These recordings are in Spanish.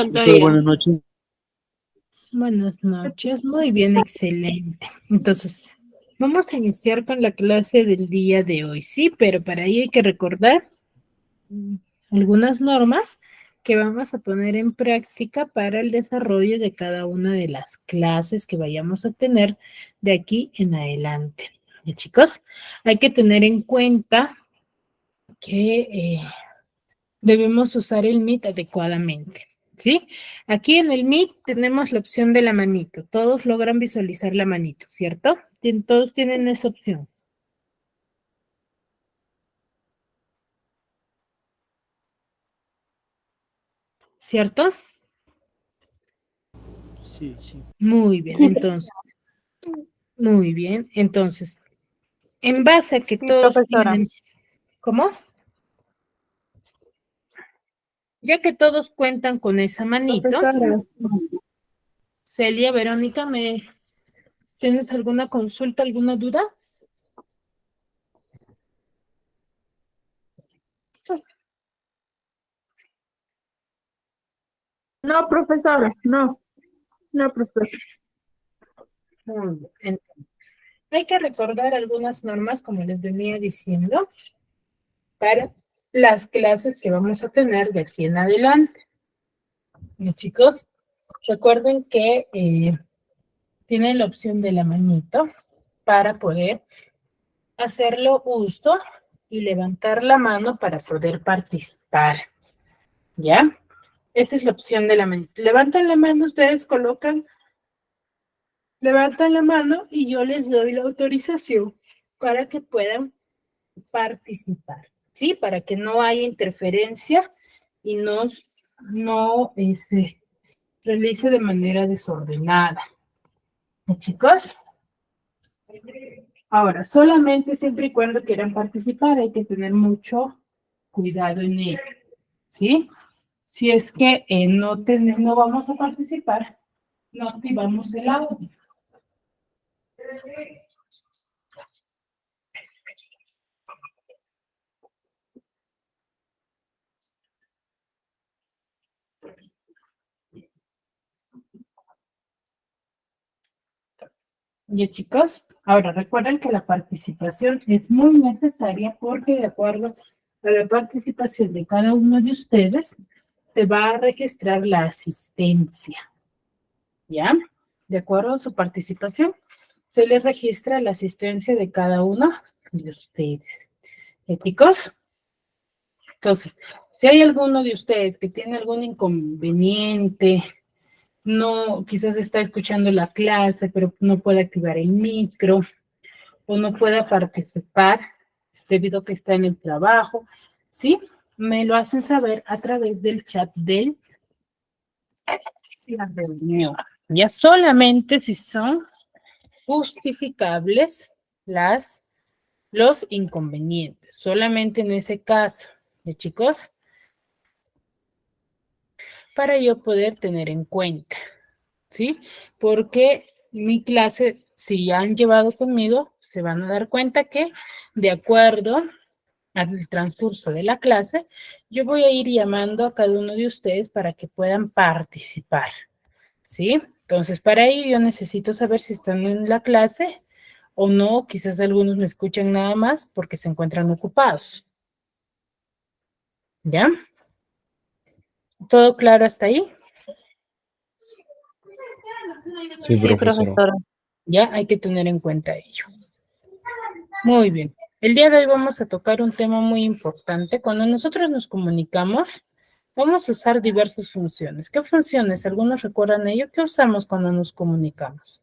Profesor, buenas noches. Buenas noches, muy bien, excelente. Entonces, vamos a iniciar con la clase del día de hoy, sí, pero para ello hay que recordar algunas normas que vamos a poner en práctica para el desarrollo de cada una de las clases que vayamos a tener de aquí en adelante. ¿Y chicos? Hay que tener en cuenta que debemos usar el Meet adecuadamente, ¿sí? Aquí en el Meet tenemos la opción de la manito. Todos logran visualizar la manito, ¿cierto? Todos tienen esa opción. ¿Cierto? Sí, sí. Muy bien, entonces. Muy bien, entonces, en base a que Sí, todos profesora. tienen... ¿Cómo? Ya que todos cuentan con esa manito, Profesora. Celia, Verónica, ¿tienes alguna consulta, alguna duda? No, profesora, no. No, profesora. Muy bien, entonces, hay que recordar algunas normas, como les venía diciendo, para las clases que vamos a tener de aquí en adelante. Los chicos, recuerden que tienen la opción de la manito para poder hacerlo uso y levantar la mano para poder participar. ¿Ya? Esa es la opción de la manito. Levantan la mano, ustedes levantan la mano y yo les doy la autorización para que puedan participar, ¿sí? Para que no haya interferencia y no se realice de manera desordenada. Chicos, ahora, solamente siempre y cuando quieran participar, hay que tener mucho cuidado en ello, ¿sí? Si es que no vamos a participar, no activamos el audio. Ya chicos, ahora recuerden que la participación es muy necesaria porque de acuerdo a la participación de cada uno de ustedes se va a registrar la asistencia. ¿Ya? De acuerdo a su participación se les registra la asistencia de cada uno de ustedes. ¿Ya chicos? Entonces, si hay alguno de ustedes que tiene algún inconveniente, no, quizás está escuchando la clase, pero no puede activar el micro o no pueda participar debido a que está en el trabajo, ¿sí? Me lo hacen saber a través del chat de la reunión. Ya solamente si son justificables los inconvenientes, solamente en ese caso, ¿ya chicos? Para yo poder tener en cuenta, ¿sí? Porque mi clase, si ya han llevado conmigo, se van a dar cuenta que de acuerdo al transcurso de la clase, yo voy a ir llamando a cada uno de ustedes para que puedan participar, ¿sí? Entonces, para ello yo necesito saber si están en la clase o no, quizás algunos me escuchan nada más porque se encuentran ocupados. ¿Ya? ¿Todo claro hasta ahí? Sí, profesora. Ya hay que tener en cuenta ello. Muy bien. El día de hoy vamos a tocar un tema muy importante. Cuando nosotros nos comunicamos, vamos a usar diversas funciones. ¿Qué funciones? ¿Algunos recuerdan ello? ¿Qué usamos cuando nos comunicamos?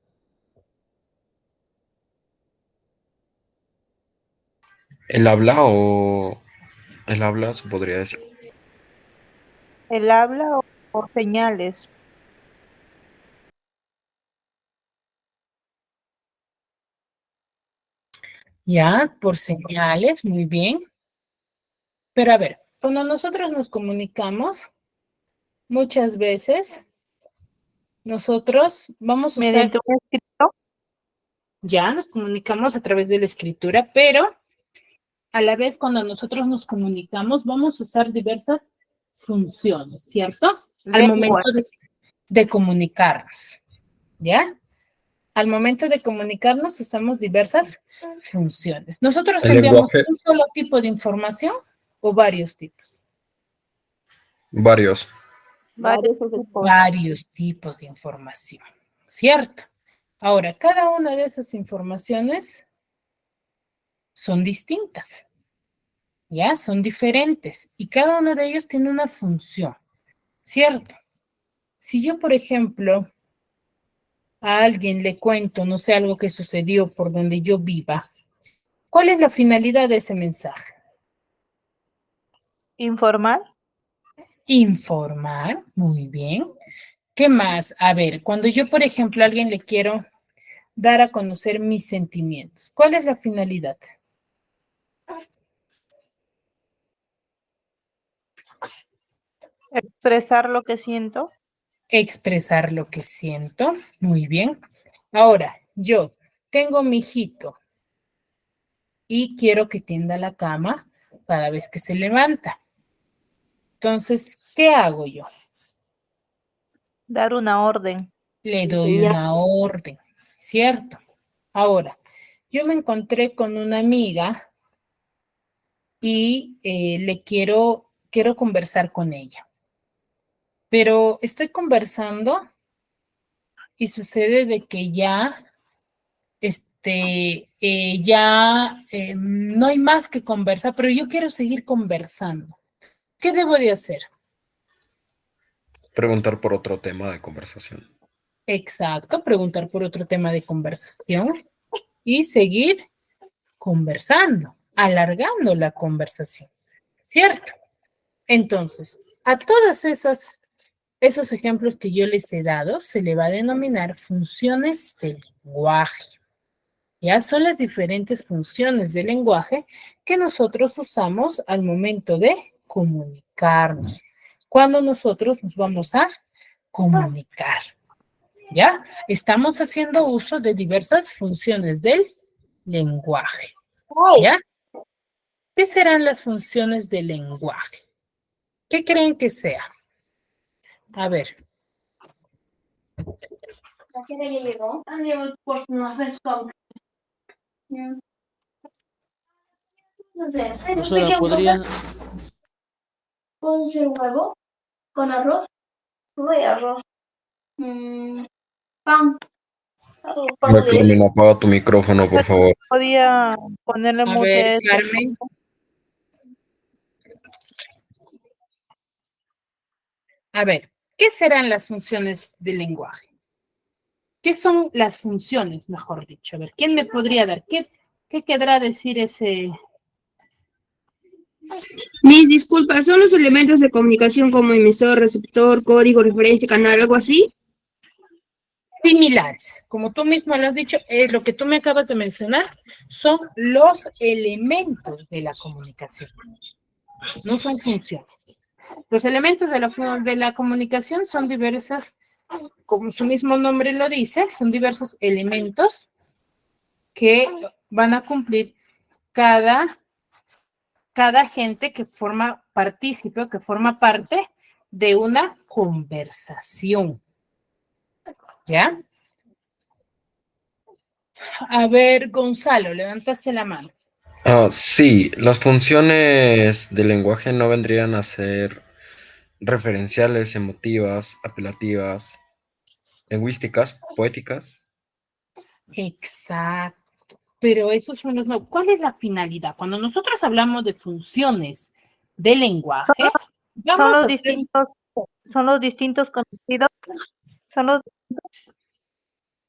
¿El habla o el habla se podría decir? ¿El habla o señales? Ya, por señales, muy bien. Pero a ver, cuando nosotros nos comunicamos, muchas veces nosotros vamos a usar, ¿Mediante un escrito? ya nos comunicamos a través de la escritura, pero a la vez cuando nosotros nos comunicamos vamos a usar diversas funciones, ¿cierto? al Lengua. momento de comunicarnos, ¿ya? Al momento de comunicarnos usamos diversas funciones. ¿Nosotros El enviamos lenguaje, un solo tipo de información o varios tipos? varios. Varios tipos. Varios tipos de información, ¿cierto? Ahora, cada una de esas informaciones son distintas, ¿ya? Son diferentes y cada uno de ellos tiene una función, ¿cierto? Si yo, por ejemplo, a alguien le cuento, no sé, algo que sucedió por donde yo viva, ¿cuál es la finalidad de ese mensaje? Informar. Informar, muy bien. ¿Qué más? A ver, cuando yo, por ejemplo, a alguien le quiero dar a conocer mis sentimientos, ¿cuál es la finalidad? Expresar lo que siento. Expresar lo que siento, muy bien. Ahora, yo tengo mi hijito y quiero que tienda la cama cada vez que se levanta. Entonces, ¿qué hago yo? Dar una orden. Le doy una orden, ¿cierto? Ahora, yo me encontré con una amiga y quiero conversar con ella, pero estoy conversando y sucede de que no hay más que conversar, pero yo quiero seguir conversando. ¿Qué debo de hacer? Preguntar por otro tema de conversación. Exacto, preguntar por otro tema de conversación y seguir conversando, alargando la conversación, ¿cierto? Entonces, a todas esos ejemplos que yo les he dado se le va a denominar funciones del lenguaje. Ya son las diferentes funciones del lenguaje que nosotros usamos al momento de comunicarnos, cuando nosotros nos vamos a comunicar. ¿Ya? Estamos haciendo uso de diversas funciones del lenguaje. ¿Ya? ¿Qué serán las funciones del lenguaje? ¿Qué creen que sea? A ver. No sé, Profesora, ¿podría, puede ser huevo con arroz, no hay arroz, pan, pan de Carmen, apaga tu micrófono, por favor. Podía ponerle A ver, mute. Carmen. A ver, ¿qué serán las funciones del lenguaje? ¿Qué son las funciones, mejor dicho? A ver, ¿quién me podría dar? ¿Qué querrá decir ese? Mis disculpas, ¿son los elementos de comunicación como emisor, receptor, código, referencia, canal, algo así? Similares. Como tú mismo lo has dicho, lo que tú me acabas de mencionar son los elementos de la comunicación, no son funciones. Los elementos de la comunicación son diversas, como su mismo nombre lo dice, son diversos elementos que van a cumplir cada agente que forma partícipe o que forma parte de una conversación. ¿Ya? A ver, Gonzalo, levantaste la mano. Sí, las funciones del lenguaje no vendrían a ser referenciales, emotivas, apelativas, lingüísticas, poéticas. Exacto. Pero esos son los no. ¿Cuál es la finalidad? Cuando nosotros hablamos de funciones del lenguaje, Son vamos los a hacer, distintos, son los distintos conocidos, son los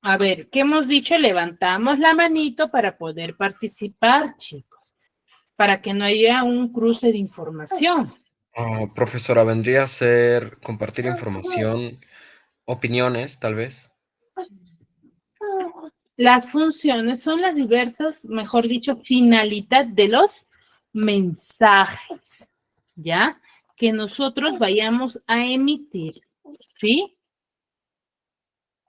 a ver, ¿qué hemos dicho? Levantamos la manito para poder participar, chicos, para que no haya un cruce de información. Profesora, vendría a ser compartir información, opiniones, tal vez. Las funciones son las diversas, mejor dicho, finalidad de los mensajes, ¿ya? Que nosotros vayamos a emitir, ¿sí?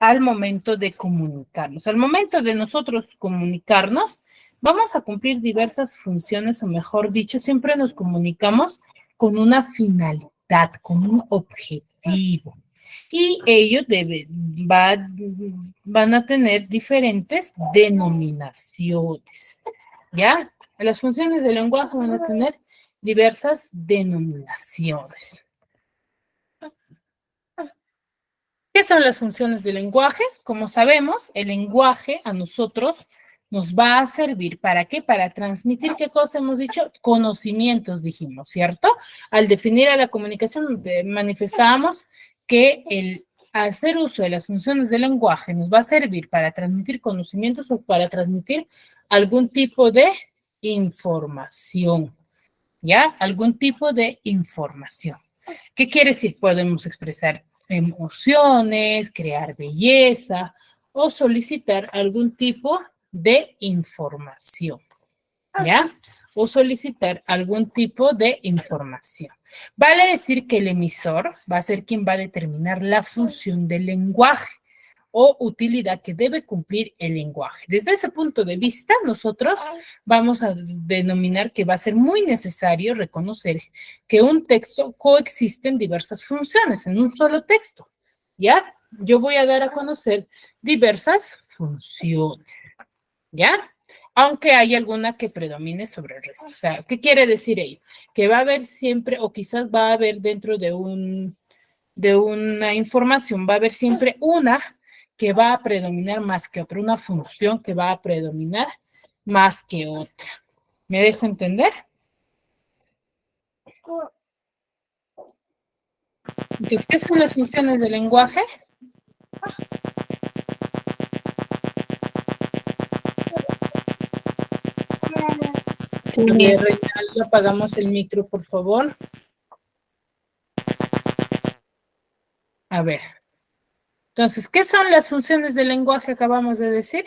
Al momento de comunicarnos. Al momento de nosotros comunicarnos, vamos a cumplir diversas funciones, o mejor dicho, siempre nos comunicamos con una finalidad, con un objetivo. objetivo. Y ellos van a tener diferentes denominaciones. ¿Ya? Las funciones del lenguaje van a tener diversas denominaciones. ¿Qué son las funciones del lenguaje? Como sabemos, el lenguaje a nosotros nos va a servir ¿para qué? Para transmitir, ¿qué cosa hemos dicho? Conocimientos, dijimos, ¿cierto? Al definir a la comunicación, manifestábamos que el hacer uso de las funciones del lenguaje nos va a servir para transmitir conocimientos o para transmitir algún tipo de información, ¿ya? Algún tipo de información. ¿Qué quiere decir? Podemos expresar emociones, crear belleza o solicitar algún tipo de información, ¿ya? O solicitar algún tipo de información. Vale decir que el emisor va a ser quien va a determinar la función del lenguaje o utilidad que debe cumplir el lenguaje. Desde ese punto de vista, nosotros vamos a denominar que va a ser muy necesario reconocer que un texto coexisten diversas funciones en un solo texto, ¿ya? Yo voy a dar a conocer diversas funciones, ¿ya? Aunque hay alguna que predomine sobre el resto. O sea, ¿qué quiere decir ello? Que va a haber siempre, o quizás va a haber dentro de una información, va a haber siempre una que va a predominar más que otra, una función que va a predominar más que otra. ¿Me dejo entender? Entonces, ¿qué son las funciones del lenguaje? Reinaldo, apagamos el micro, por favor. A ver. Entonces, ¿qué son las funciones del lenguaje? Acabamos de decir.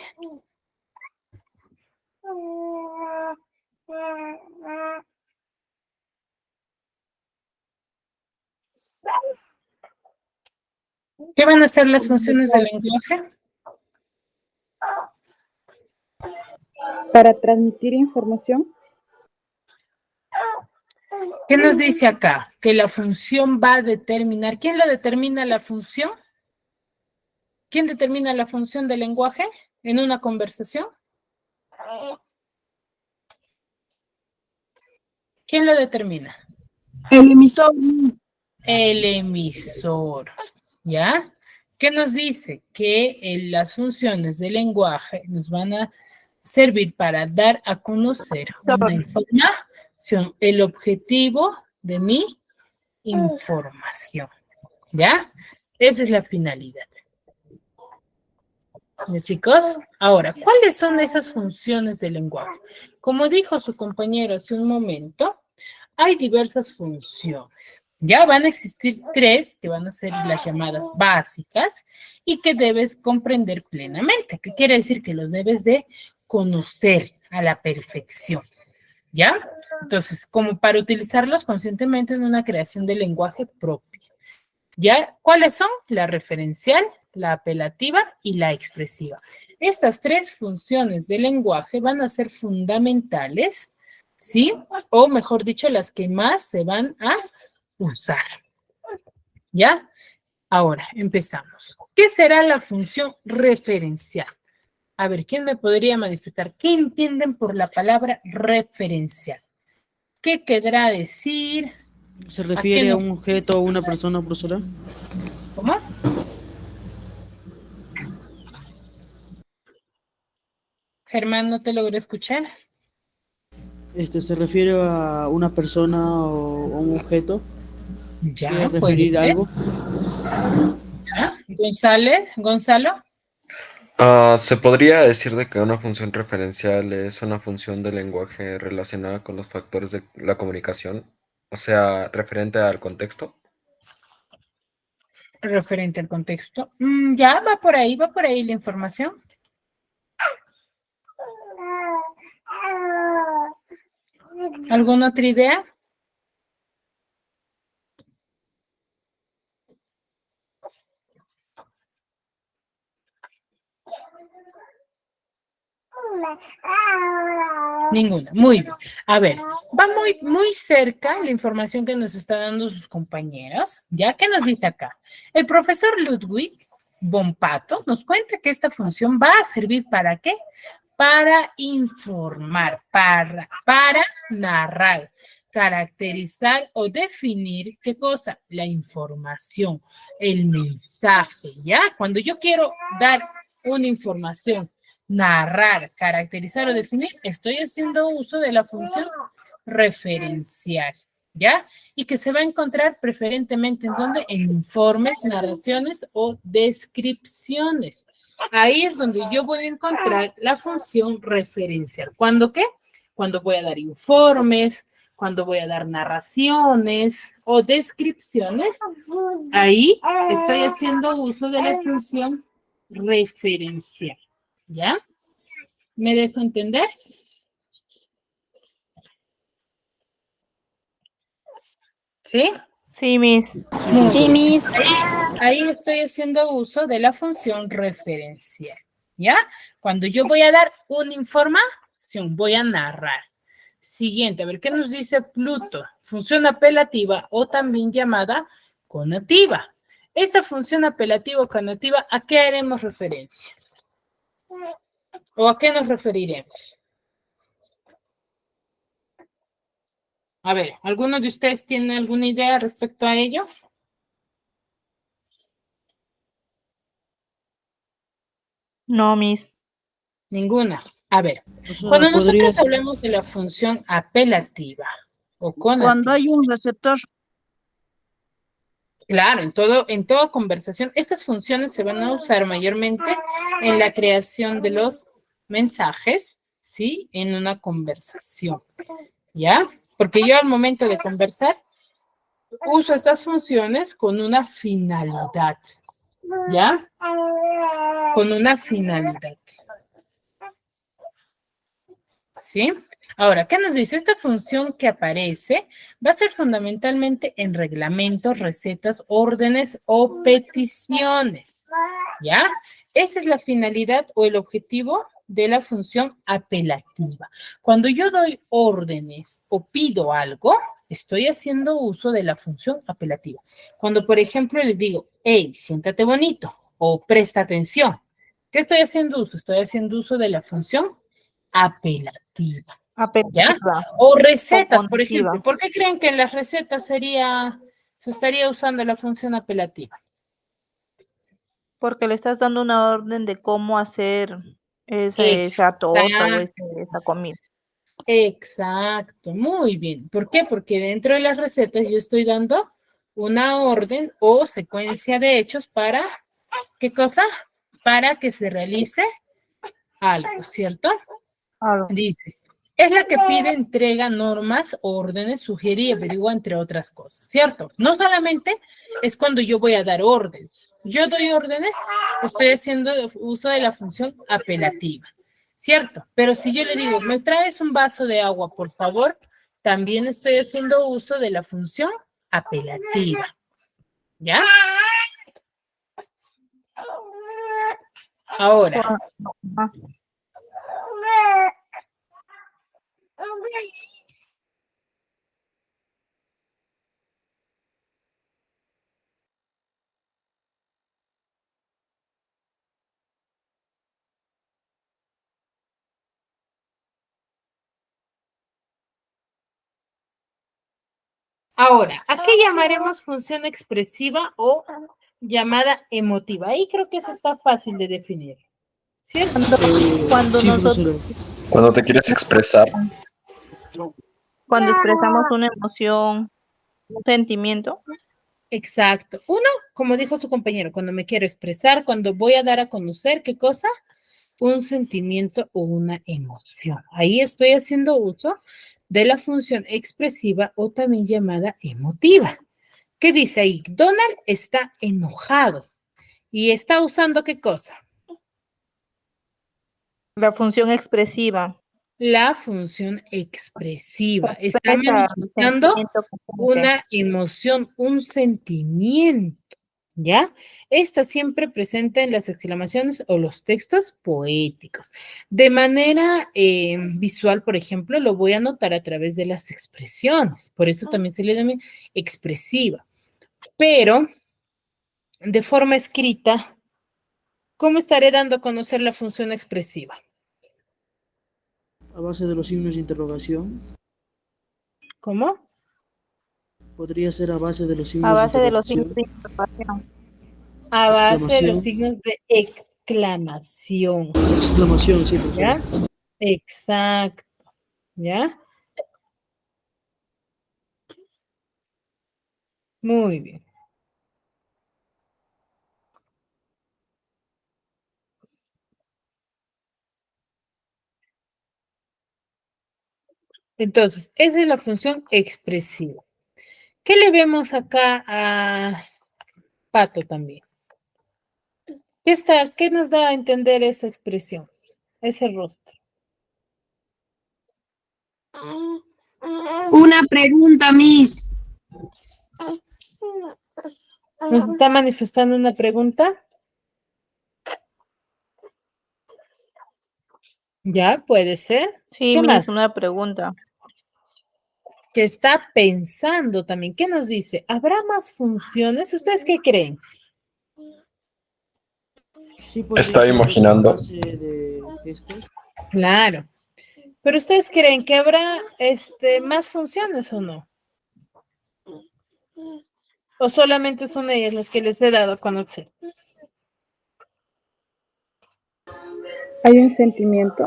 ¿Qué van a ser las funciones del lenguaje? Para transmitir información. ¿Qué nos dice acá? Que la función va a determinar. ¿Quién lo determina la función? ¿Quién determina la función del lenguaje en una conversación? ¿Quién lo determina? El emisor. El emisor, ¿ya? ¿Qué nos dice? Que las funciones del lenguaje nos van a servir para dar a conocer una información, el objetivo de mi información, ¿ya? Esa es la finalidad. ¿Ya, chicos? Ahora, ¿cuáles son esas funciones del lenguaje? Como dijo su compañero hace un momento, hay diversas funciones. Ya van a existir tres que van a ser las llamadas básicas y que debes comprender plenamente. ¿Qué quiere decir? Que los debes de conocer a la perfección. ¿Ya? Entonces, como para utilizarlos conscientemente en una creación de lenguaje propio. ¿Ya? ¿Cuáles son? La referencial, la apelativa y la expresiva. Estas tres funciones del lenguaje van a ser fundamentales, ¿sí? O mejor dicho, las que más se van a usar. ¿Ya? Ahora, empezamos. ¿Qué será la función referencial? A ver, ¿quién me podría manifestar? ¿Qué entienden por la palabra referencial? ¿Qué querrá decir? ¿Se refiere a un objeto o una persona, profesora? ¿Cómo? Germán, no te logré escuchar. ¿Se refiere a una persona o a un objeto? ¿Quiere Ya, puede referir a ser. algo? ¿Ya? Gonzalo. Se podría decir de que una función referencial es una función del lenguaje relacionada con los factores de la comunicación, o sea, referente al contexto. Referente al contexto. Ya, va por ahí la información. ¿Alguna otra idea? Ninguna. Muy bien. A ver, va muy cerca la información que nos está dando sus compañeros. ¿Ya? ¿Qué nos dice acá? El profesor Ludwig von Pato nos cuenta que esta función va a servir ¿para qué? Para informar, para narrar, caracterizar o definir, ¿qué cosa? La información, el mensaje, ¿ya? Cuando yo quiero dar una información, narrar, caracterizar o definir, estoy haciendo uso de la función referencial, ¿ya? Y que se va a encontrar preferentemente en donde en informes, narraciones o descripciones. Ahí es donde yo voy a encontrar la función referencial. ¿Cuándo qué? Cuando voy a dar informes, cuando voy a dar narraciones o descripciones, ahí estoy haciendo uso de la función referencial. ¿Ya? ¿Me dejo entender? ¿Sí? Sí, Miss. Sí, Miss. Ahí estoy haciendo uso de la función referencial. ¿Ya? Cuando yo voy a dar una información, voy a narrar. Siguiente, a ver, ¿qué nos dice Pluto? Función apelativa o también llamada conativa. Esta función apelativa o conativa, ¿a qué haremos referencia? ¿O a qué nos referiremos? A ver, ¿alguno de ustedes tiene alguna idea respecto a ello? No, Miss. Ninguna. A ver, Profesora, cuando podría nosotros ser. hablamos de la función apelativa o Cuando conativa, hay un receptor, claro, en toda conversación, estas funciones se van a usar mayormente en la creación de los mensajes, ¿sí? En una conversación, ¿ya? Porque yo al momento de conversar uso estas funciones con una finalidad, ¿ya? Con una finalidad. ¿Sí? Ahora, ¿qué nos dice? Esta función que aparece va a ser fundamentalmente en reglamentos, recetas, órdenes o peticiones, ¿ya? Esa es la finalidad o el objetivo de la función apelativa. Cuando yo doy órdenes o pido algo, estoy haciendo uso de la función apelativa. Cuando, por ejemplo, le digo, hey, siéntate bonito o presta atención, ¿qué estoy haciendo uso? Estoy haciendo uso de la función apelativa, ¿ya? Apelativa O o recetas, por conativa. ejemplo. ¿Por qué creen que en las recetas se estaría usando la función apelativa? Porque le estás dando una orden de cómo hacer esa torta o esa comida. Exacto, muy bien. ¿Por qué? Porque dentro de las recetas yo estoy dando una orden o secuencia de hechos para, ¿qué cosa? Para que se realice algo, ¿cierto? Algo. Dice, es la que pide, entrega normas, órdenes, sugiere y averigua, entre otras cosas, ¿cierto? No solamente es cuando yo voy a dar órdenes. Yo doy órdenes, estoy haciendo uso de la función apelativa, ¿cierto? Pero si yo le digo, ¿me traes un vaso de agua, por favor? También estoy haciendo uso de la función apelativa, ¿ya? Ahora, Ah, ahora, ¿a qué llamaremos función expresiva o llamada emotiva? Ahí creo que eso está fácil de definir, ¿cierto? Cuando Sí, nosotros, profesora. Cuando te quieres expresar, cuando expresamos una emoción, un sentimiento, Exacto. Uno, como dijo su compañero, cuando me quiero expresar, cuando voy a dar a conocer, ¿qué cosa? Un sentimiento o una emoción. Ahí estoy haciendo uso de la función expresiva o también llamada emotiva. ¿Qué dice ahí? Donald está enojado y está usando ¿qué cosa? la función expresiva, La función expresiva. Está expresa el manifestando sentimiento que siente. una emoción, un sentimiento, ¿Ya? Está siempre presente en las exclamaciones o los textos poéticos. De manera visual, por ejemplo, lo voy a notar a través de las expresiones. Por eso también se le llama expresiva. Pero, de forma escrita, ¿cómo estaré dando a conocer la función expresiva? A base de los signos de interrogación. ¿Cómo? Podría ser a base de los A signos de base de los signos interrogación. de interrogación. A base de los Exclamación. signos de exclamación. Exclamación, sí, profesor. ¿Ya? Exacto. ¿Ya? Muy bien. Entonces, esa es la función expresiva. ¿Qué le vemos acá a Pato también? ¿Qué nos da a entender esa expresión? Ese rostro. Una pregunta, Miss. ¿Nos está manifestando una pregunta? Ya, puede ser. Sí, ¿Qué Miss, más? una pregunta. Que está pensando también. ¿Qué nos dice? ¿Habrá más funciones? ¿Ustedes qué creen? Sí, podría Está ser pues, a imaginando. base de gestos. Claro. ¿Pero ustedes creen que habrá más funciones o no? ¿O solamente son ellas las que les he dado a conocer? Hay un sentimiento.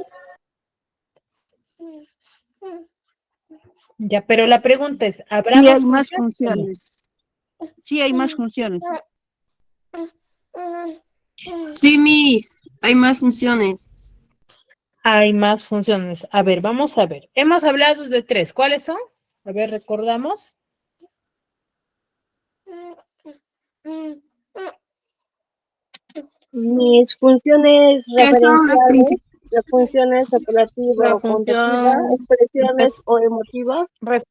Ya, pero la pregunta es, ¿habrá Sí hay más más funciones o no? funciones. Sí hay más funciones. Sí, Miss. Hay más funciones. Hay más funciones. A ver, vamos a ver. Hemos hablado de 3. ¿Cuáles son? A ver, recordamos. Mis funciones ¿Qué son las referenciales, principales? las funciones apelativa La o contativa, función expresiones o emotivas. referencial,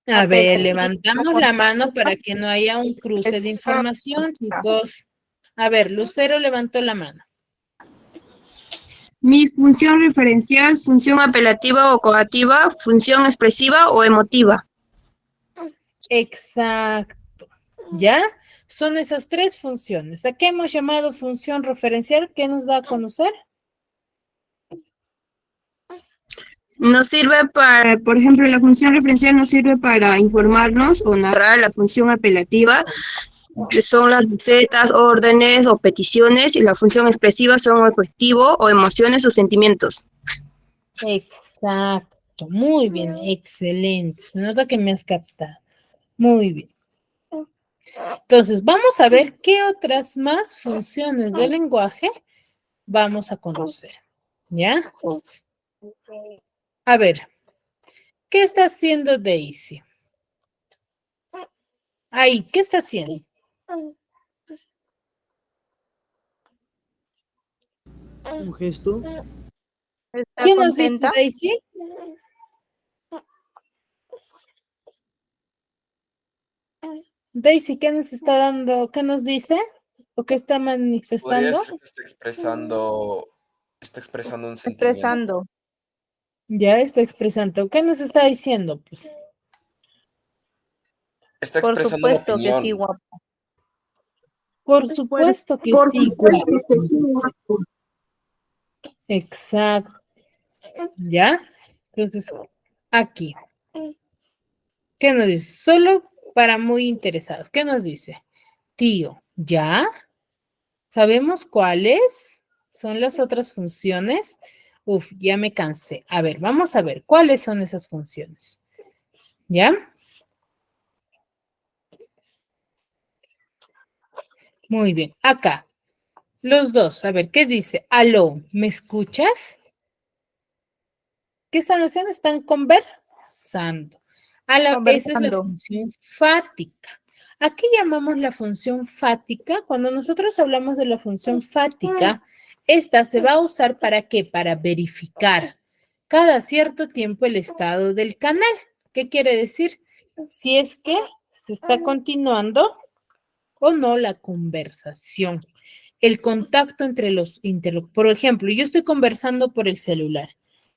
A ver, apelativa, levantamos la mano para que no haya un cruce de información, chicos. A ver, Lucero levantó la mano. Mi función referencial, función apelativa o coactiva, función expresiva o emotiva. Exacto. ¿Ya? Son esas 3 funciones. ¿A qué hemos llamado función referencial? ¿Qué nos da a conocer? Nos sirve para, por ejemplo, la función referencial nos sirve para informarnos o narrar. La función apelativa, que son las recetas, órdenes o peticiones, y la función expresiva son objetivo o emociones o sentimientos. Exacto. Muy bien. Excelente. Se nota que me has captado. Muy bien. Entonces, vamos a ver qué otras más funciones del lenguaje vamos a conocer. ¿Ya? A ver, ¿qué está haciendo Daisy? Ahí, ¿qué está haciendo? Un gesto. ¿está ¿Qué nos dice contenta? Daisy? Daisy, ¿qué nos está dando? ¿Qué nos dice? ¿O qué está Podría manifestando? ser que está expresando un sentimiento. Expresando. Ya está expresando. ¿Qué nos está diciendo? Pues, Está Por expresando una supuesto que sí, opinión. guapo. por supuesto que Por sí. supuesto que sí. Exacto. ¿Ya? Entonces, aquí. ¿Qué nos dice? Solo para muy interesados. ¿Qué nos dice? Tío, ¿ya? ¿Sabemos cuáles son las otras funciones? Uf, ya me cansé. A ver, vamos a ver, ¿cuáles son esas funciones? ¿Ya? Muy bien. Acá, los dos. A ver, ¿qué dice? Aló, ¿me escuchas? ¿Qué están haciendo? Están conversando. Esa es la Conversando. función fática. ¿A qué llamamos la función fática? Cuando nosotros hablamos de la función fática, esta se va a usar ¿para qué? Para verificar cada cierto tiempo el estado del canal. ¿Qué quiere decir? Si es que ¿Se está continuando o no la conversación? El contacto entre los por ejemplo, yo estoy conversando por el celular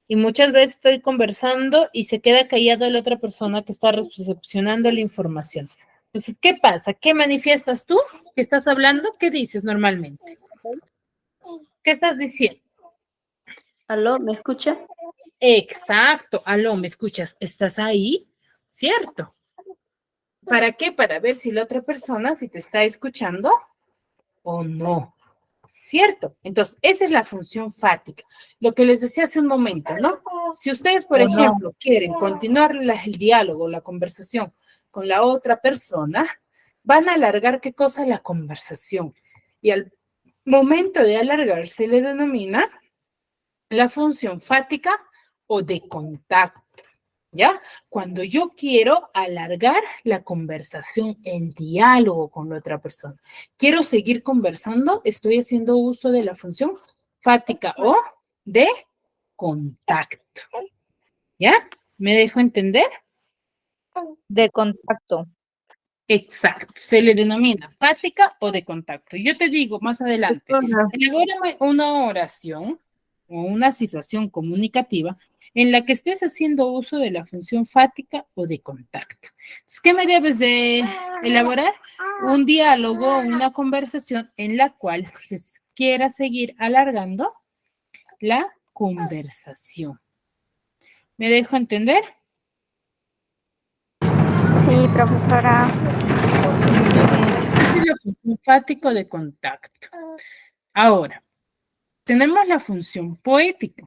y muchas veces estoy conversando y se queda callada la otra persona que está recepcionando la información. Entonces, ¿qué pasa? ¿Qué manifiestas tú? ¿Qué estás hablando? ¿Qué dices normalmente? ¿Qué estás diciendo? ¿Aló? ¿Me escucha? Exacto. Aló, ¿me escuchas? ¿Estás ahí? ¿Cierto? ¿Para qué? Para ver si la otra persona, si te está escuchando o no. ¿Cierto? Entonces, esa es la función fática. Lo que les decía hace un momento, ¿no? Si ustedes, por ejemplo, quieren continuar el diálogo, la conversación con la otra persona, van a alargar, ¿qué cosa? La conversación. Y al momento de alargar se le denomina la función fática o de contacto. ¿Ya? Cuando yo quiero alargar la conversación, el diálogo con la otra persona, quiero seguir conversando, estoy haciendo uso de la función fática o de contacto. ¿Ya? ¿Me dejo entender? De contacto. Exacto, se le denomina fática o de contacto. Yo te digo más adelante, elabórame una oración o una situación comunicativa en la que estés haciendo uso de la función fática o de contacto. Entonces, ¿qué me debes de elaborar? Un diálogo, una conversación en la cual se quiera seguir alargando la conversación. ¿Me dejo entender? Sí, profesora. Esa es la función fática o de contacto. Ahora, tenemos la función poética.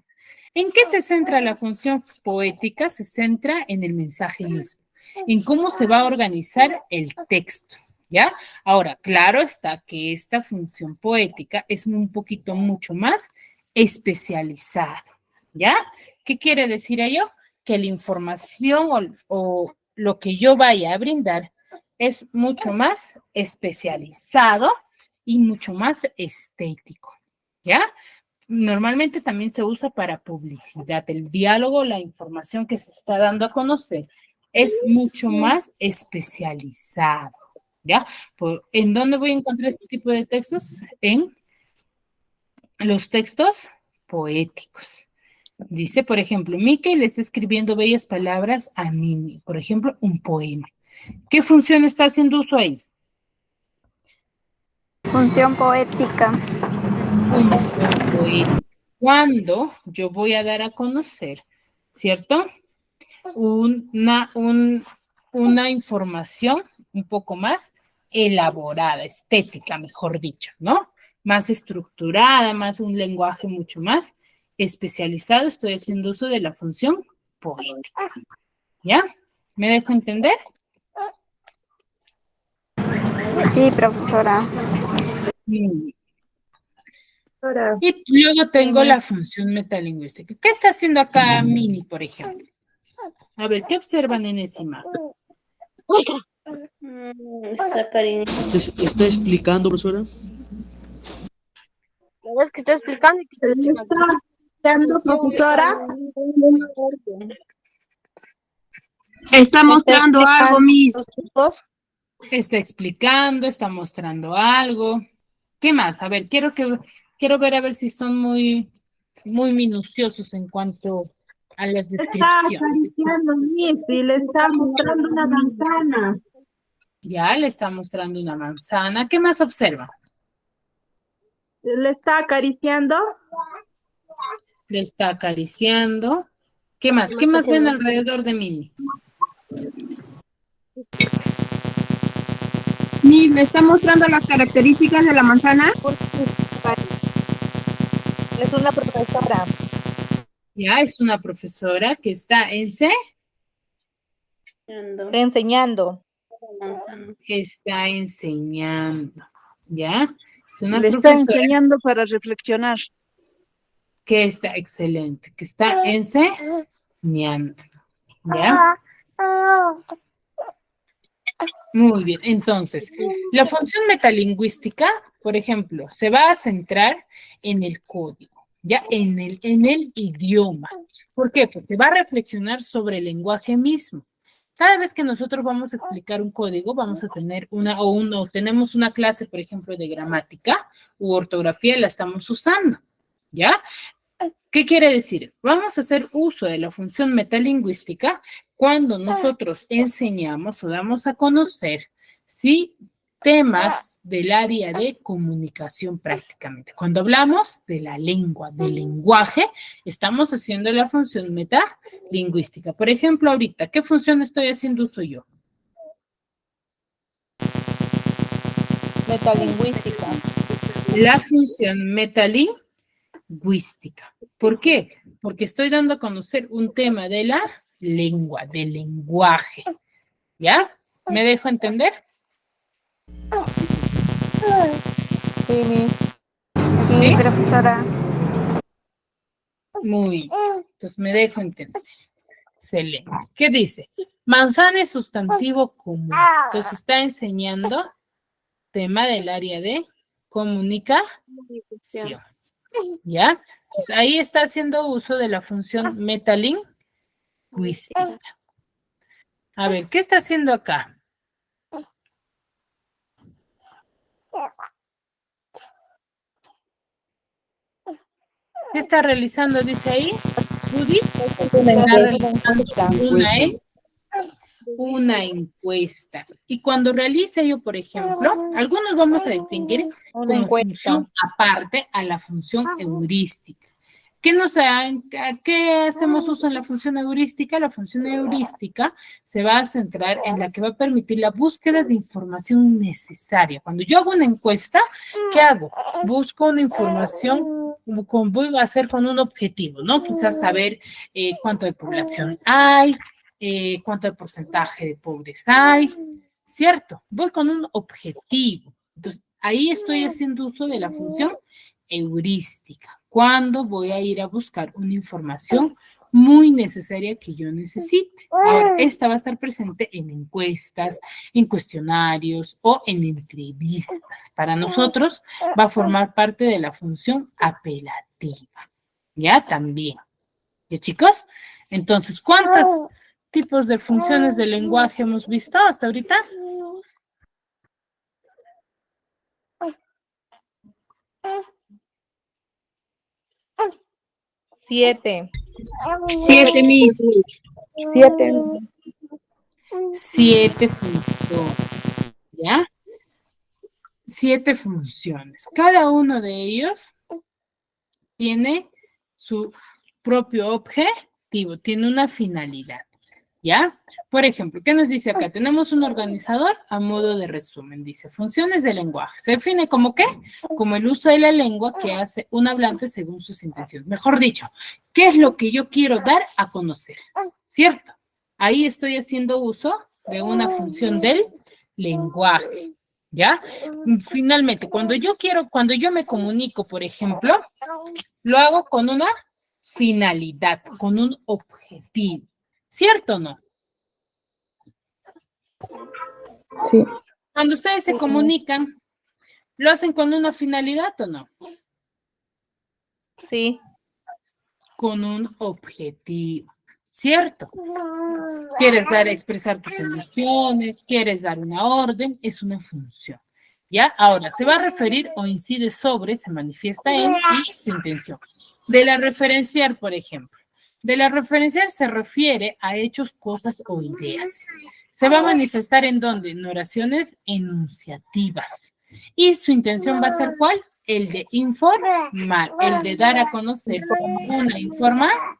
¿En qué se centra la función poética? Se centra en el mensaje mismo, en cómo se va a organizar el texto, ¿ya? Ahora, claro está que esta función poética es un poquito mucho más especializada, ¿ya? ¿Qué quiere decir ello? Que la información o lo que yo vaya a brindar es mucho más especializado y mucho más estético, ¿ya? Normalmente también se usa para publicidad. El diálogo, la información que se está dando a conocer es mucho más especializado, ¿ya? ¿En dónde voy a encontrar este tipo de textos? En los textos poéticos. Dice, por ejemplo, Mickey le está escribiendo bellas palabras a Minnie, por ejemplo, un poema. ¿Qué función está haciendo uso ahí? Función poética. Función poética. Cuando yo voy a dar a conocer, ¿cierto? Una información un poco más elaborada, estética, mejor dicho, ¿no? Más estructurada, más un lenguaje mucho más especializado. Estoy haciendo uso de la función poética. ¿Ya? ¿Me dejo entender? Sí, profesora. Muy bien. Y luego tengo la función metalingüística. ¿Qué está haciendo acá Mini, por ejemplo? A ver, ¿qué observan en esa imagen? Está cariñoso. ¿Está explicando, profesora? Es que está explicando y que se le está Dando, profesora. Está mostrando algo, Miss. Está explicando, está mostrando algo. ¿Qué más? A ver, quiero ver a ver si son muy minuciosos en cuanto a las descripciones. y le está mostrando una manzana. Ya le está mostrando una manzana. ¿Qué más observa? Le está acariciando. Le está acariciando. ¿Qué más? ¿Qué más ven alrededor de Mini? Miss, ¿le está mostrando las características de la manzana? Es una profesora. Ya, es una profesora que está Enseñando. está enseñando. ¿Ya? Es una Le está profesora enseñando para reflexionar. que está excelente, que está enseñando. ¿Ya? Muy bien, entonces, la función metalingüística, por ejemplo, se va a centrar en el código, ya en el idioma. ¿Por qué? Porque va a reflexionar sobre el lenguaje mismo. Cada vez que nosotros vamos a explicar un código, vamos a tener tenemos una clase, por ejemplo, de gramática u ortografía, la estamos usando, ¿ya? ¿Qué quiere decir? Vamos a hacer uso de la función metalingüística cuando nosotros enseñamos o damos a conocer, ¿sí?, temas del área de comunicación prácticamente. Cuando hablamos de la lengua, del lenguaje, estamos haciendo la función metalingüística. Por ejemplo, ahorita, ¿qué función estoy haciendo uso yo? Metalingüística. La función metalingüística. ¿Por qué? Porque estoy dando a conocer un tema de la lengua, del lenguaje. ¿Ya? ¿Me dejo entender? Sí, Sí, profesora. Muy bien. Entonces me dejo entender. Excelente. ¿Qué dice? Manzana es sustantivo común. Entonces está enseñando tema del área de comunicación. ¿Ya? Pues ahí está haciendo uso de la función metalingüística. A ver, ¿qué está haciendo acá? ¿Qué está realizando? Dice ahí, Judy. Está realizando una encuesta. Y cuando realice yo, por ejemplo, algunos vamos a distinguir como función aparte a la función heurística. ¿Qué hacemos uso en la función heurística? La función heurística se va a centrar en la que va a permitir la búsqueda de información necesaria. Cuando yo hago una encuesta, ¿qué hago? Busco una información, voy a hacer con un objetivo, ¿no? Quizás saber cuánto de población hay, cuánto de porcentaje de pobres hay, ¿cierto? Voy con un objetivo. Entonces, ahí estoy haciendo uso de la función heurística, cuando voy a ir a buscar una información muy necesaria que yo necesite. Ahora, esta va a estar presente en encuestas, en cuestionarios o en entrevistas. Para nosotros va a formar parte de la función apelativa. ¿Ya? También. ¿Ya, chicos? Entonces, ¿cuántos tipos de funciones de lenguaje hemos visto hasta ahorita? 7. 7, Miss. 7. 7 funciones. ¿Ya? 7 funciones. Cada uno de ellos tiene su propio objetivo, tiene una finalidad. ¿Ya? Por ejemplo, ¿qué nos dice acá? Tenemos un organizador a modo de resumen. Dice, funciones del lenguaje. ¿Se define como qué? Como el uso de la lengua que hace un hablante según sus intenciones. Mejor dicho, ¿qué es lo que yo quiero dar a conocer? ¿Cierto? Ahí estoy haciendo uso de una función del lenguaje. ¿Ya? Finalmente, cuando yo me comunico, por ejemplo, lo hago con una finalidad, con un objetivo. ¿Cierto o no? Sí. Cuando ustedes se comunican, ¿lo hacen con una finalidad o no? Sí. Con un objetivo, ¿cierto? Quieres expresar tus emociones, quieres dar una orden, es una función. ¿Ya? Ahora, se va a referir o incide sobre, se manifiesta en y su intención. De la referenciar, por ejemplo. De la referenciar se refiere a hechos, cosas o ideas. Se va a manifestar en dónde? En oraciones enunciativas. Y su intención va a ser ¿cuál? El de informar, el de dar a conocer una información.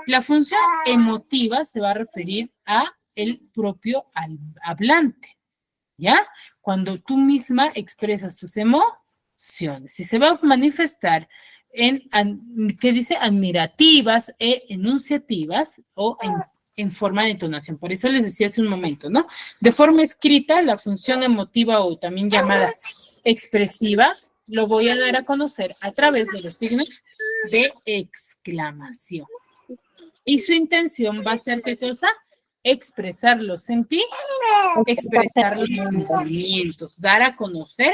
La función emotiva se va a referir a el propio hablante, ¿ya? Cuando tú misma expresas tus emociones. Y se va a manifestar en, ¿qué dice? Admirativas e enunciativas o en forma de entonación. Por eso les decía hace un momento, ¿no? De forma escrita, la función emotiva o también llamada expresiva, lo voy a dar a conocer a través de los signos de exclamación. Y su intención va a ser, ¿qué cosa? Expresar los sentimientos, dar a conocer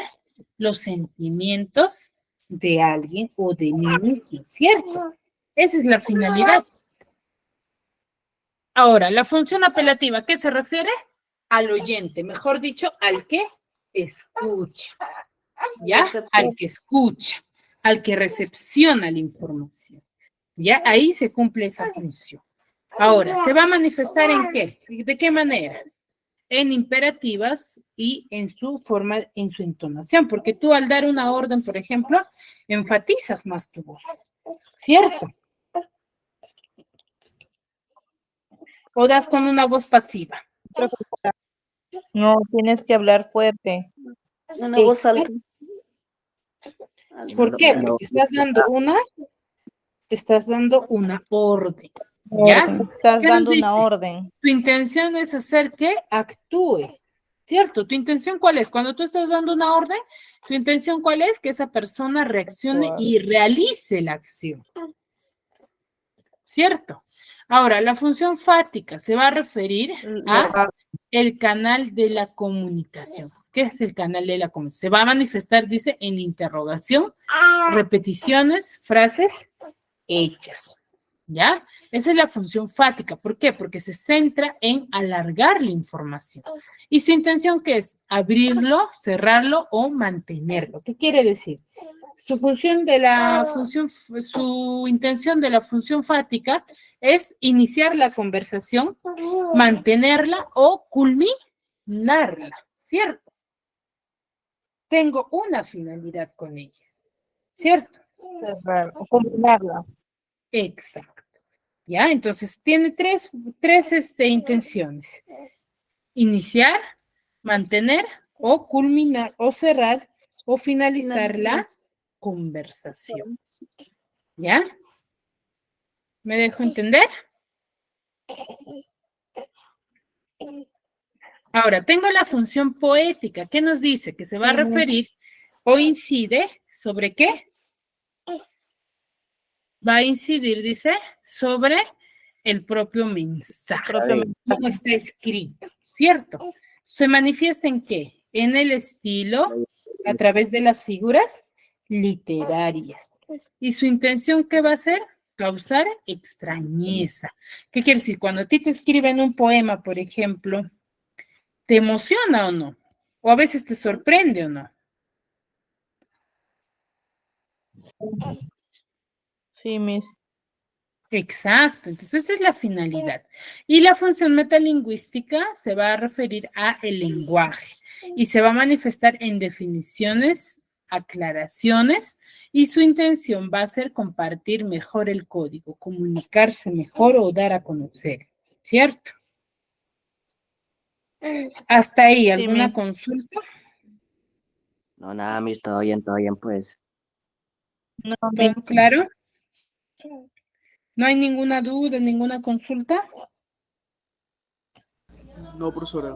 los sentimientos de alguien o de mí mismo, ¿cierto? Esa es la finalidad. Ahora, la función apelativa, ¿qué se refiere? Al oyente, mejor dicho, al que escucha. ¿Ya? Al que escucha, al que recepciona la información. ¿Ya? Ahí se cumple esa función. Ahora, ¿se va a manifestar en qué? ¿De qué manera? En imperativas y en su forma, en su entonación, porque tú al dar una orden, por ejemplo, enfatizas más tu voz, ¿cierto? O das con una voz pasiva. No, tienes que hablar fuerte. Una voz alta. ¿Por qué? Porque estás dando una orden. ¿Ya? Estás ¿Qué dando nos una dice? orden. Tu intención es hacer que actúe, ¿cierto? ¿Tu intención cuál es? Cuando tú estás dando una orden, ¿tu intención cuál es? Que esa persona reaccione y realice la acción, ¿cierto? Ahora, la función fática se va a referir a el canal de la comunicación. ¿Qué es el canal de la comunicación? Se va a manifestar, dice, en interrogación, repeticiones, frases hechas. ¿Ya? Esa es la función fática. ¿Por qué? Porque se centra en alargar la información. ¿Y su intención qué es? Abrirlo, cerrarlo o mantenerlo. ¿Qué quiere decir? Su intención de la función fática es iniciar la conversación, mantenerla o culminarla, ¿cierto? Tengo una finalidad con ella, ¿cierto? O combinarla. Exacto. ¿Ya? Entonces, tiene tres intenciones. Iniciar, mantener o culminar o cerrar o finalizar la conversación. ¿Ya? ¿Me dejo entender? Ahora, tengo la función poética. ¿Qué nos dice? Que se va a referir o incide sobre qué? Va a incidir, dice, sobre el propio mensaje. Cómo está escrito, ¿cierto? ¿Se manifiesta en qué? En el estilo, a través de las figuras literarias. ¿Y su intención qué va a ser? Causar extrañeza. ¿Qué quiere decir? Cuando a ti te escriben un poema, por ejemplo, ¿te emociona o no? O a veces te sorprende o no. Sí, Miss. Exacto, entonces esa es la finalidad. Y la función metalingüística se va a referir a el lenguaje y se va a manifestar en definiciones, aclaraciones, y su intención va a ser compartir mejor el código, comunicarse mejor o dar a conocer, ¿cierto? Hasta ahí, ¿alguna consulta? No, nada, Miss, todo bien, pues. No, ¿Todo claro? ¿No hay ninguna duda, ninguna consulta? No, profesora.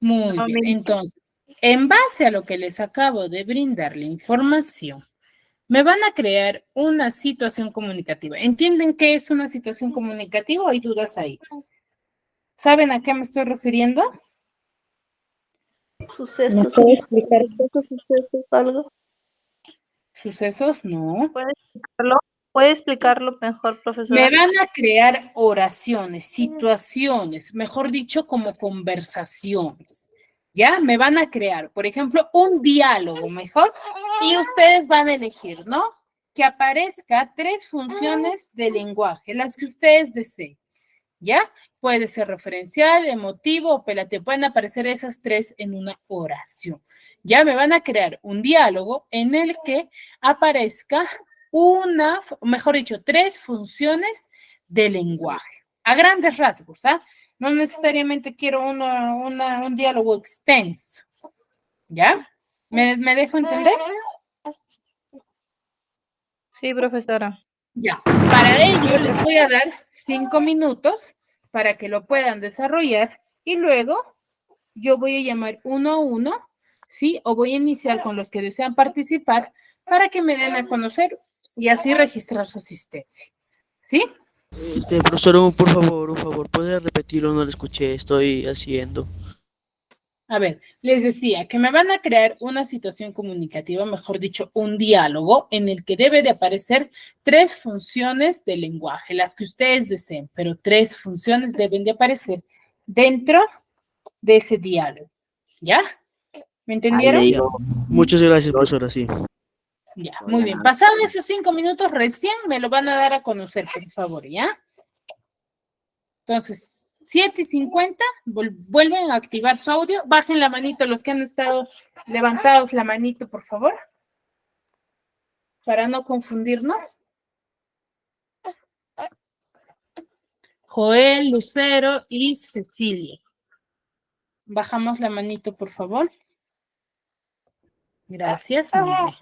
Muy bien, entonces, en base a lo que les acabo de brindar la información, me van a crear una situación comunicativa. ¿Entienden qué es una situación comunicativa o hay dudas ahí? ¿Saben a qué me estoy refiriendo? Sucesos. ¿Me puede explicar estos sucesos, algo? ¿Sucesos? No. ¿Puede explicarlo mejor, profesora? Me van a crear oraciones, situaciones, mejor dicho, como conversaciones. ¿Ya? Me van a crear, por ejemplo, un diálogo mejor y ustedes van a elegir, ¿no? Que aparezca 3 funciones de lenguaje, las que ustedes deseen. ¿Ya? Puede ser referencial, emotivo o apelativo. Pueden aparecer esas 3 en una oración. Ya me van a crear un diálogo en el que aparezca mejor dicho, 3 funciones de lenguaje. A grandes rasgos, ¿ah? No necesariamente quiero un diálogo extenso. ¿Ya? ¿Me dejo entender? Sí, profesora. Ya. Para ello les voy a dar 5 minutos para que lo puedan desarrollar y luego yo voy a llamar uno a uno, ¿sí? O voy a iniciar con los que desean participar para que me den a conocer y así registrar su asistencia. ¿Sí? Profesor, por favor, ¿puede repetirlo? No lo escuché, estoy haciendo. A ver, les decía que me van a crear una situación comunicativa, mejor dicho, un diálogo en el que debe de aparecer 3 funciones del lenguaje, las que ustedes deseen, pero 3 funciones deben de aparecer dentro de ese diálogo. ¿Ya? ¿Me Ahí entendieron? le Ya. digo, Muchas gracias, profesora, sí. Ya, voy muy a bien. Pasados esos 5 minutos recién me lo van a dar a conocer, por favor, ¿ya? Entonces, 7:50, vuelven a activar su audio. Bajen la manito los que han estado levantados, la manito, por favor, para no confundirnos. Joel, Lucero y Cecilia. Bajamos la manito, por favor. Gracias. Muy bien.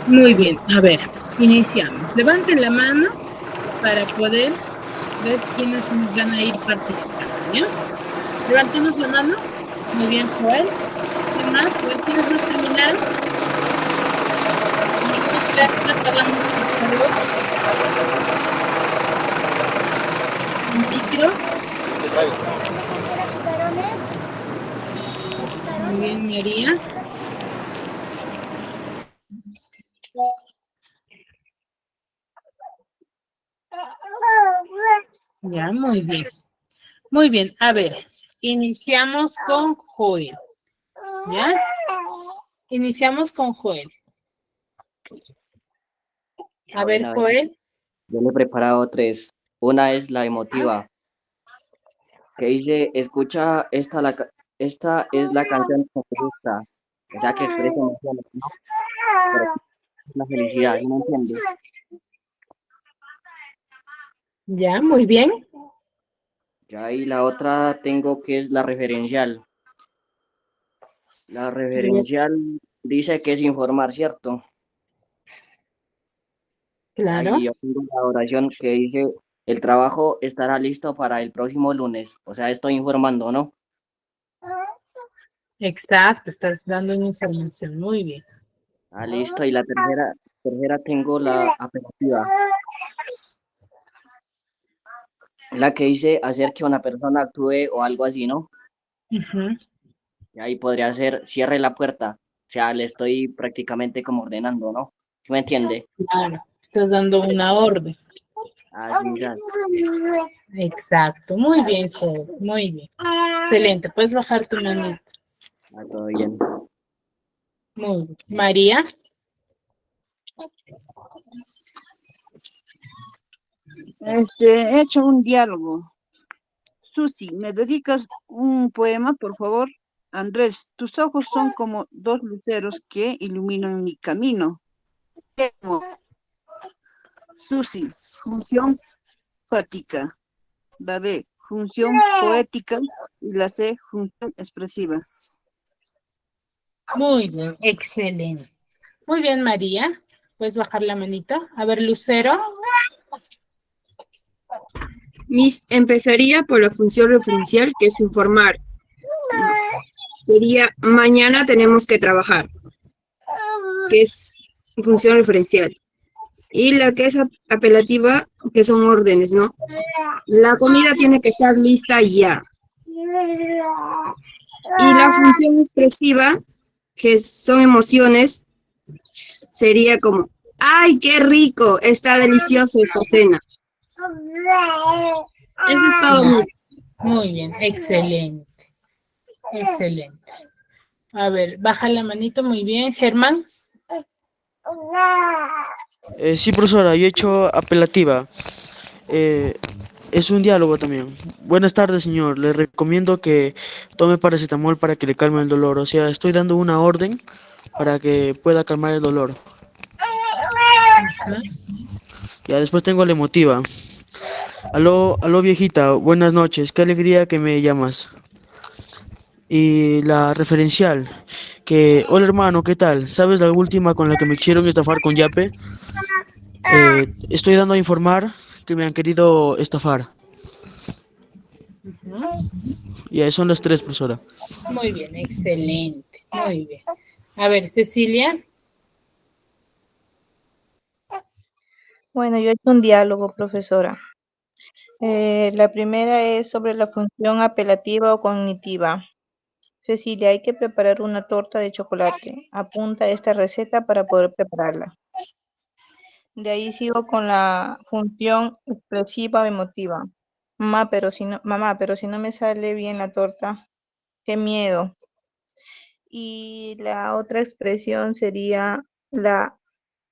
Muy bien, a ver, iniciamos. Levanten la mano para poder ver quiénes van a ir participando, ¿bien? Levantemos la mano. Muy bien, Joel. ¿Quién más? Joel, ¿quiénes más terminaron? Apagamos el micro. Muy bien, María. Ya, muy bien. Muy bien, a ver, iniciamos con Joel. ¿Ya? Iniciamos con Joel. A ver, Bueno, Joel. yo le he preparado tres. Una es la emotiva, que dice, escucha, esta es la canción que te gusta. O sea, que expresa emociones, ¿no? Pero es la felicidad, ¿sí me entiendes? Ya, muy bien. Ya ahí la otra tengo que es la referencial. La referencial dice que es informar, ¿cierto? Claro. Ahí yo tengo la oración que dice, el trabajo estará listo para el próximo lunes. O sea, estoy informando, ¿no? Exacto, estás dando una información. Muy bien. Ah, listo. Y la tercera tengo la apelativa. La que dice hacer que una persona actúe o algo así, ¿no? Ujú. Y ahí podría ser cierre la puerta. O sea, le estoy prácticamente como ordenando, ¿no? ¿Sí me entiende? Claro, estás dando una orden. Así ya. Exacto, muy bien, Joel, muy bien. Excelente, puedes bajar tu manita. Ah, todo bien. Muy bien. María. He hecho un diálogo. Susi, ¿me dedicas un poema, por favor? Andrés, tus ojos son como dos luceros que iluminan mi camino. Susi, función fática. La B, función poética. Y la C, función expresiva. Muy bien, excelente. Muy bien, María. Puedes bajar la manita. A ver, Lucero. Empezaría por la función referencial, que es informar. Sería, mañana tenemos que trabajar, que es función referencial. Y la que es apelativa, que son órdenes, ¿no? La comida tiene que estar lista ya. Y la función expresiva, que son emociones, sería como, ¡ay, qué rico! Está deliciosa esta cena. Eso es todo. Muy bien, excelente. Excelente. A ver, baja la manito, muy bien. Germán. Sí, profesora, yo he hecho apelativa. Es un diálogo también. Buenas tardes, señor. Le recomiendo que tome paracetamol para que le calme el dolor. O sea, estoy dando una orden para que pueda calmar el dolor. Ya después tengo la emotiva. Aló, aló, viejita. Buenas noches. Qué alegría que me llamas. Y la referencial, que, hola hermano, ¿qué tal? ¿Sabes la última con la que me quisieron estafar con Yape? Estoy dando a informar que me han querido estafar. Ya, son las tres, profesora. Muy bien, excelente. Muy bien. A ver, Cecilia. Bueno, yo he hecho un diálogo, profesora. La primera es sobre la función apelativa o cognitiva. Cecilia, hay que preparar una torta de chocolate. Apunta esta receta para poder prepararla. De ahí sigo con la función expresiva o emotiva. Mamá, pero si no me sale bien la torta, qué miedo. Y la otra expresión sería la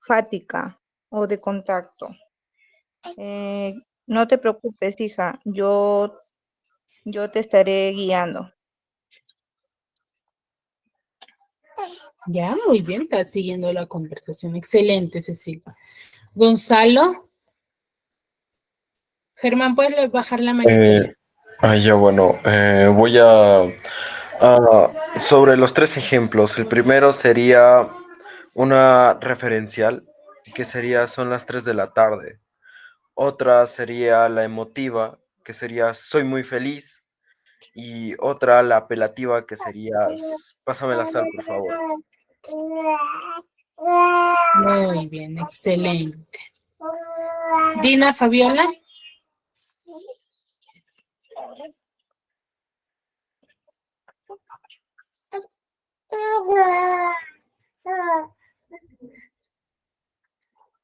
fática o de contacto. No te preocupes, hija, yo te estaré guiando. Ya, muy bien, está siguiendo la conversación. Excelente, Cecilia. Gonzalo. Germán, ¿puedes bajar la manito? Ya bueno, voy sobre los tres ejemplos. El primero sería Una referencial, que sería son las 3 de la tarde. Otra sería la emotiva, que sería soy muy feliz. Y otra, la apelativa, que sería pásame la sal, por favor. Muy bien, excelente. Dina, Fabiola.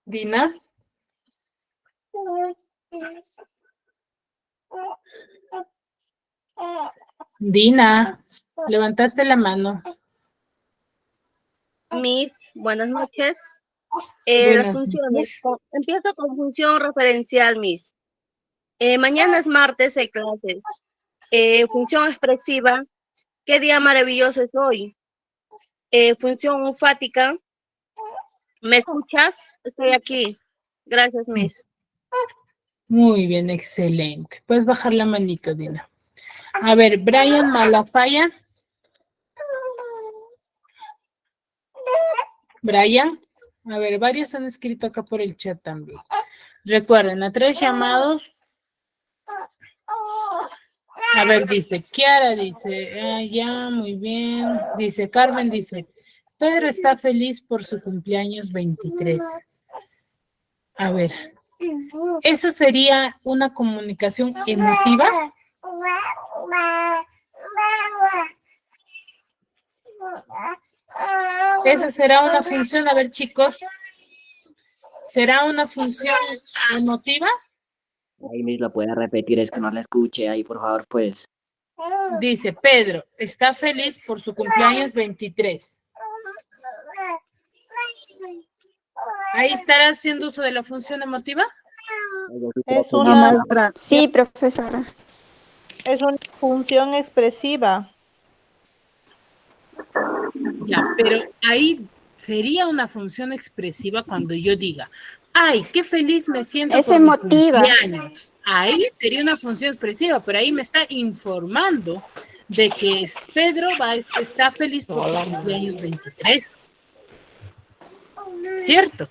Dina. Dina, levantaste la mano. Miss, buenas noches. Buenas Las funciones. noches. Empiezo con función referencial, Miss. Mañana es martes, hay clases. Función expresiva. ¿Qué día maravilloso es hoy? Función enfática. ¿Me escuchas? Estoy aquí. Gracias, Miss. Muy bien, excelente. Puedes bajar la manito, Dina. A ver, Brian Malafaya. Brian. A ver, varios han escrito acá por el chat también. Recuerden, a 3 llamados. A ver, dice, Kiara dice, ya, muy bien. Dice, Carmen dice, Pedro está feliz por su cumpleaños 23. A ver, ¿eso sería una comunicación emotiva? ¿Esa será una función? A ver, chicos, ¿será una función emotiva? Ahí Miss, ¿lo puede repetir? Es que no la escuché ahí, por favor, pues. Dice, Pedro está feliz por su cumpleaños 23. ¿Ahí estará haciendo uso de la función emotiva? Es No, una, maestra. Sí, profesora. es una función expresiva. Ya, pero ahí sería una función expresiva cuando yo diga, ay, qué feliz me siento Es por mi emotiva. cumpleaños. Ahí sería una función expresiva, pero ahí me está informando de que Pedro está feliz por su cumpleaños 23. ¿Cierto?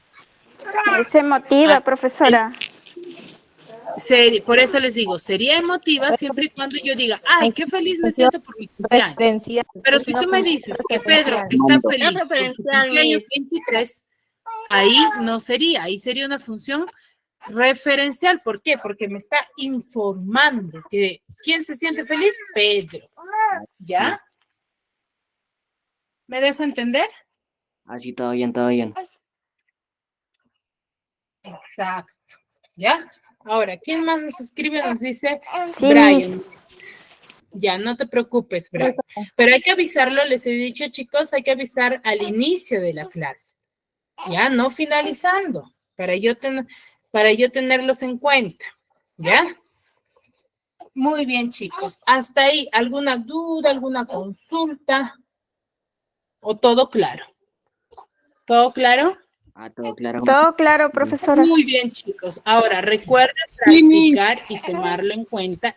Es emotiva, profesora. Por eso les digo, sería emotiva siempre y cuando yo diga, ay, qué feliz me siento por mi cumpleaños. Referencial. Pero Es si una tú me función dices que Pedro referencial. está Mando. feliz Es por su referencial, cumpleaños Miss. 23, ahí no sería, ahí sería una función referencial. ¿Por qué? Porque me está informando que ¿quién se siente feliz? Pedro. ¿Ya? ¿Me dejo entender? Así, todo bien, todo bien. Exacto. ¿Ya? Ahora, ¿quién más nos escribe? Nos dice Sí, Brian. Miss. Ya, no te preocupes, Brian. Pero hay que avisarlo, les he dicho, chicos, hay que avisar al inicio de la clase. Ya, no finalizando, para yo tenerlos en cuenta. ¿Ya? Muy bien, chicos. Hasta ahí, ¿alguna duda, alguna consulta? ¿O todo claro? ¿Todo claro? Todo claro. Todo claro, profesora. Muy bien, chicos. Ahora, recuerden practicar y tomarlo en cuenta